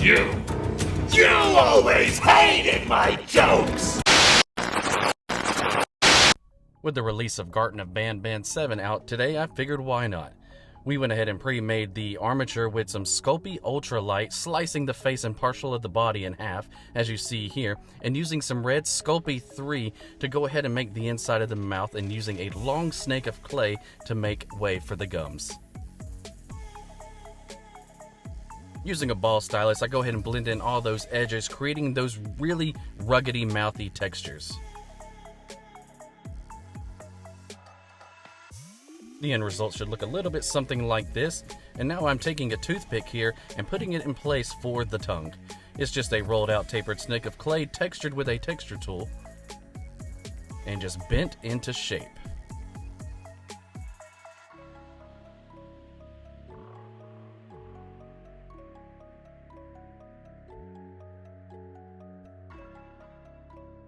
You! You always hated my jokes! With the release of Garten of Banban 7 out today, I figured why not. We went ahead and pre-made the armature with some Sculpey Ultralight, slicing the face and partial of the body in half, as you see here, and using some red Sculpey 3 to go ahead and make the inside of the mouth, and using a long snake of clay to make way for the gums. Using a ball stylus, I go ahead and blend in all those edges, creating those really ruggedy, mouthy textures. The end result should look a little bit something like this, and now I'm taking a toothpick here and putting it in place for the tongue. It's just a rolled out tapered snake of clay textured with a texture tool and just bent into shape.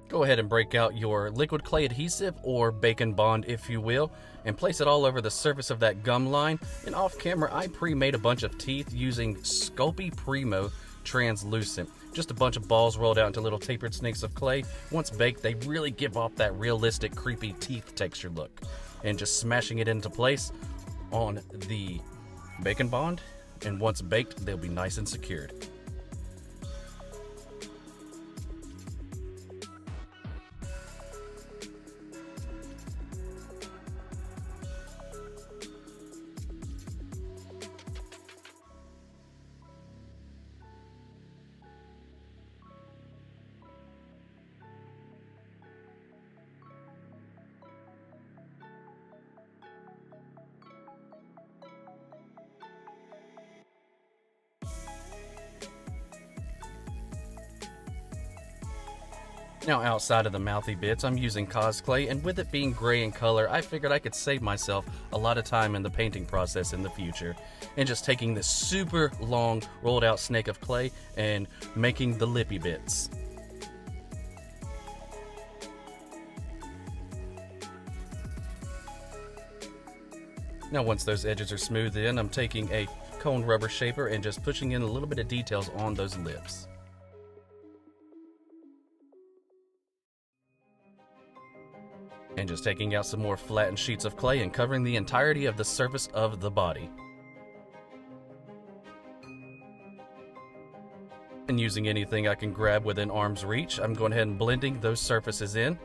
Go ahead and break out your liquid clay adhesive, or Bacon Bond if you will, and place it all over the surface of that gum line. And off camera, I pre-made a bunch of teeth using Sculpey Primo Translucent. Just a bunch of balls rolled out into little tapered snakes of clay. Once baked, they really give off that realistic, creepy teeth texture look. And just smashing it into place on the Bacon Bond, and once baked, they'll be nice and secured. Now outside of the mouthy bits, I'm using Cosclay, and with it being gray in color, I figured I could save myself a lot of time in the painting process in the future. And just taking this super long rolled out snake of clay and making the lippy bits. Now once those edges are smoothed in, I'm taking a cone rubber shaper and just pushing in a little bit of details on those lips. And just taking out some more flattened sheets of clay and covering the entirety of the surface of the body. And using anything I can grab within arm's reach, I'm going ahead and blending those surfaces in.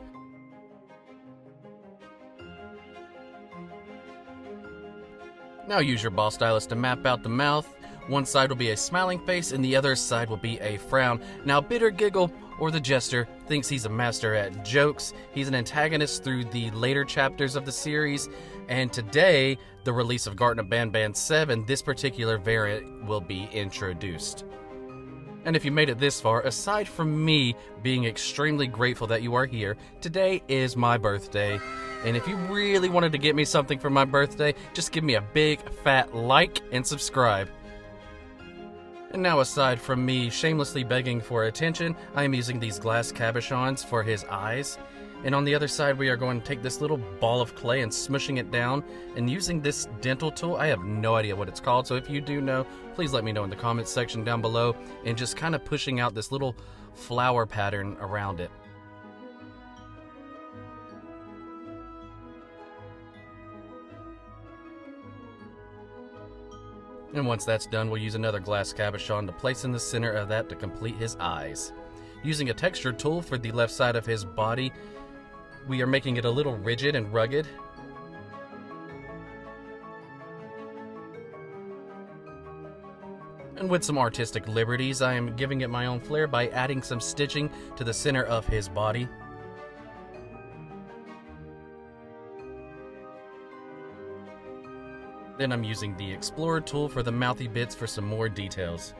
Now use your ball stylus to map out the mouth. One side will be a smiling face and the other side will be a frown. Now Bitter Giggle, or the Jester, thinks he's a master at jokes. He's an antagonist through the later chapters of the series, and today, the release of Garten of Banban 7, this particular variant will be introduced. And if you made it this far, aside from me being extremely grateful that you are here, today is my birthday. And if you really wanted to get me something for my birthday, just give me a big fat like and subscribe. And now, aside from me shamelessly begging for attention, I am using these glass cabochons for his eyes. And on the other side, we are going to take this little ball of clay and smushing it down. And using this dental tool, I have no idea what it's called, so if you do know, please let me know in the comments section down below. And just kind of pushing out this little flower pattern around it. And once that's done, we'll use another glass cabochon to place in the center of that to complete his eyes. Using a texture tool for the left side of his body, we are making it a little rigid and rugged. And with some artistic liberties, I am giving it my own flair by adding some stitching to the center of his body. Then I'm using the Explorer tool for the mouthy bits for some more details.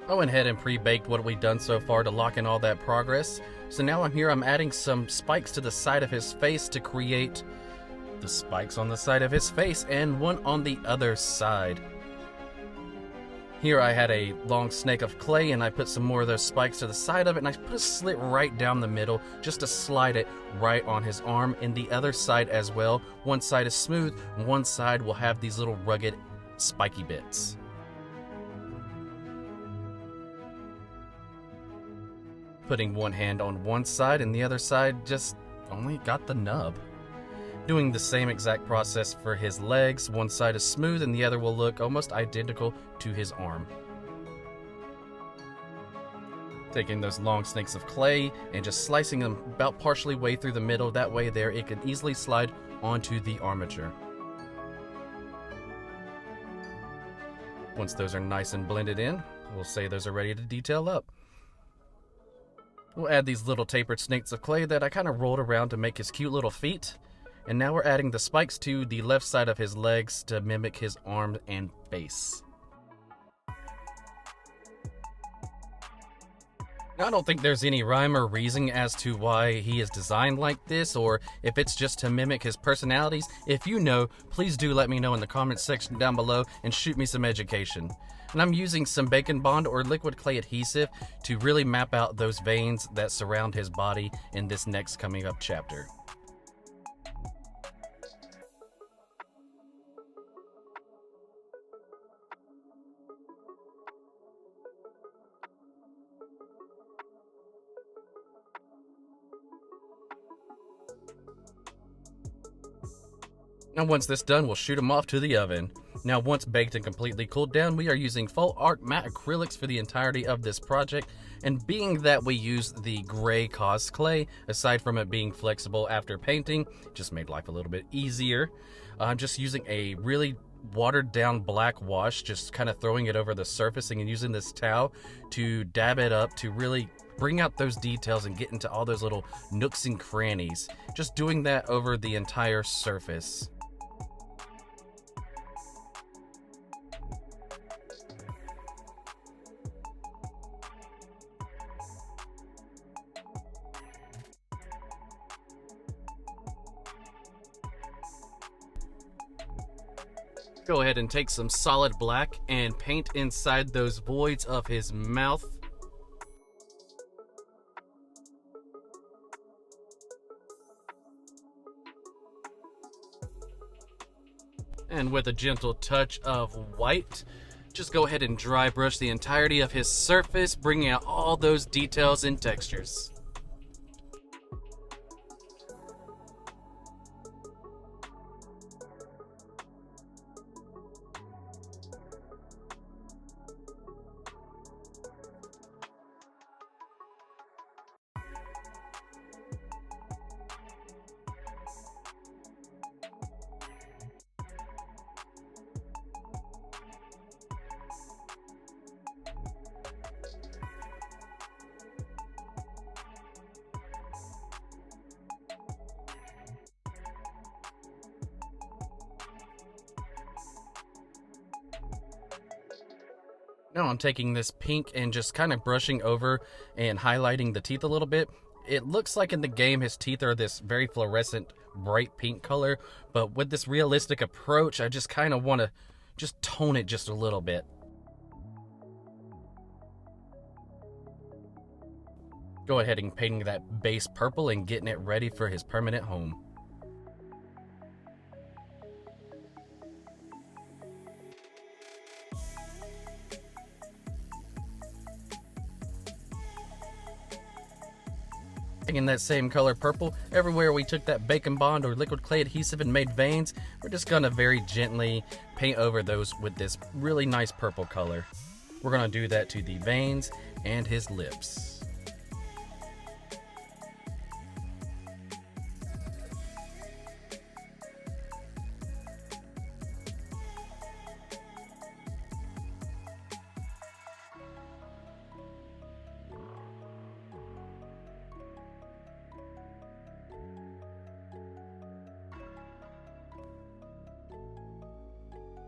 I went ahead and pre-baked what we've done so far to lock in all that progress. So now I'm adding some spikes to the side of his face to create the spikes on the side of his face and one on the other side. Here I had a long snake of clay, and I put some more of those spikes to the side of it, and I put a slit right down the middle just to slide it right on his arm, and the other side as well. One side is smooth, one side will have these little rugged spiky bits. Putting one hand on one side and the other side just only got the nub. Doing the same exact process for his legs. One side is smooth and the other will look almost identical to his arm. Taking those long snakes of clay and just slicing them about partially way through the middle. That way there it can easily slide onto the armature. Once those are nice and blended in, we'll say those are ready to detail up. We'll add these little tapered snakes of clay that I kind of rolled around to make his cute little feet. And now we're adding the spikes to the left side of his legs to mimic his arms and face. Now, I don't think there's any rhyme or reason as to why he is designed like this, or if it's just to mimic his personalities. If you know, please do let me know in the comments section down below and shoot me some education. And I'm using some Bacon Bond or liquid clay adhesive to really map out those veins that surround his body in this next coming up chapter. Now once this done, we'll shoot them off to the oven. Now once baked and completely cooled down, we are using Full Art Matte Acrylics for the entirety of this project. And being that we used the gray cause clay, aside from it being flexible after painting, just made life a little bit easier. I'm just using a really watered down black wash, just kind of throwing it over the surfacing and using this towel to dab it up to really bring out those details and get into all those little nooks and crannies. Just doing that over the entire surface. Go ahead and take some solid black and paint inside those voids of his mouth. And with a gentle touch of white, just go ahead and dry brush the entirety of his surface, bringing out all those details and textures. Now I'm taking this pink and just kind of brushing over and highlighting the teeth a little bit. It looks like in the game his teeth are this very fluorescent, bright pink color, but with this realistic approach, I just kind of want to just tone it just a little bit. Go ahead and painting that base purple and getting it ready for his permanent home. In that same color purple, everywhere we took that Bacon Bond or liquid clay adhesive and made veins, we're just gonna very gently paint over those with this really nice purple color. We're gonna do that to the veins and his lips.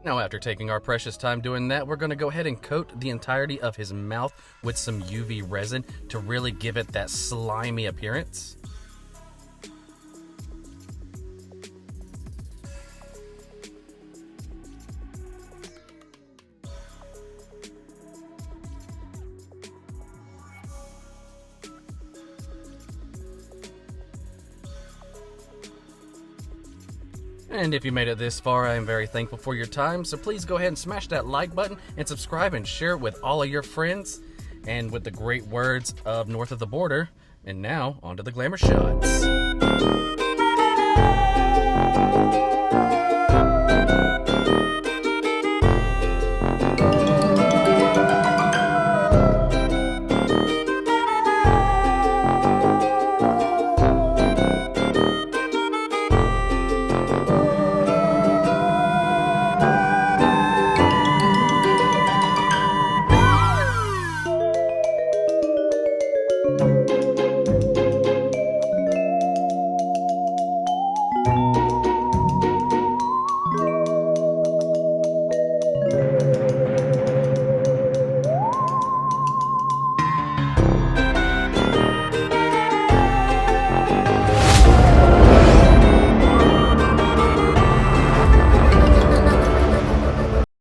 Now after taking our precious time doing that, we're going to go ahead and coat the entirety of his mouth with some UV resin to really give it that slimy appearance. And if you made it this far, I am very thankful for your time. So please go ahead and smash that like button and subscribe and share it with all of your friends. And with the great words of North of the Border. And now, on to the glamour shots.